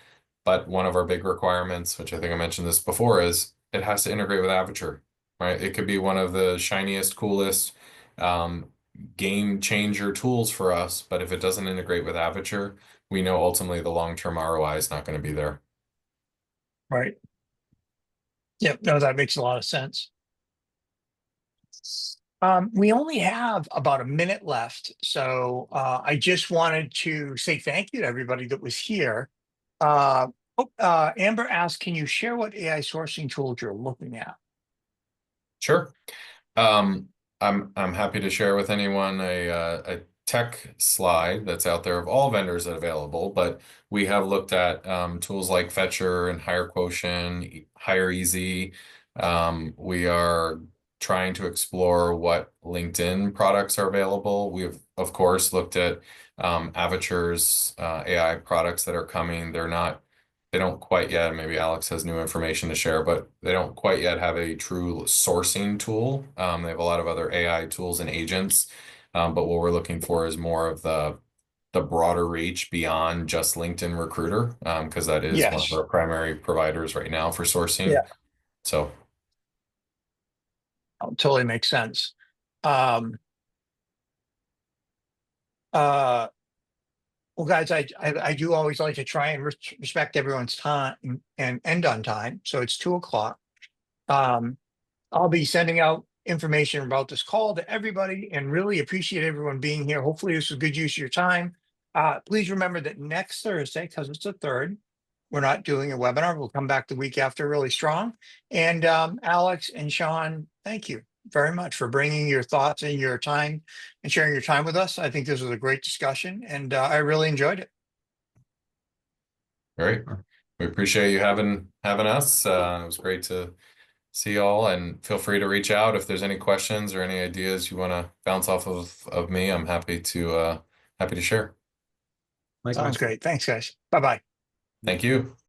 but one of our big requirements, which I think I mentioned this before, is it has to integrate with Avature, right? It could be one of the shiniest, coolest um, game changer tools for us, but if it doesn't integrate with Avature, we know ultimately the long-term ROI is not going to be there. Right. Yep. No, that makes a lot of sense. We only have about a minute left, so I just wanted to say thank you to everybody that was here. Amber asked, can you share what AI sourcing tools you're looking at? Sure. Um, I'm happy to share with anyone a tech slide that's out there of all vendors that are available, but we have looked at tools like Fetcher and Hire Quotient, Hire Easy. We are trying to explore what LinkedIn products are available. We've, of course, looked at Avature's AI products that are coming. They don't quite yet, maybe Alex has new information to share, but they don't quite yet have a true sourcing tool. They have a lot of other AI tools and agents, but what we're looking for is more of the broader reach beyond just LinkedIn Recruiter, because that is one of Yes. our primary providers right now for sourcing. Yeah. So Totally makes sense. Um, uh, well, guys, I do always like to try and respect everyone's time and end on time. So it's 2 o'clock. Um, I'll be sending out information about this call to everybody and really appreciate everyone being here. Hopefully this was good use of your time. Please remember that next Thursday, because it's the 3rd, we're not doing a webinar. We'll come back the week after really strong. And Alex and Shaun, thank you very much for bringing your thoughts and your time and sharing your time with us. I think this was a great discussion and I really enjoyed it. great. We appreciate you having us. It was great to see y'all, and feel free to reach out if there's any questions or any ideas you want to bounce off of me. I'm happy to share. Likewise. Sounds great. Thanks, guys. Bye-bye. Thank you.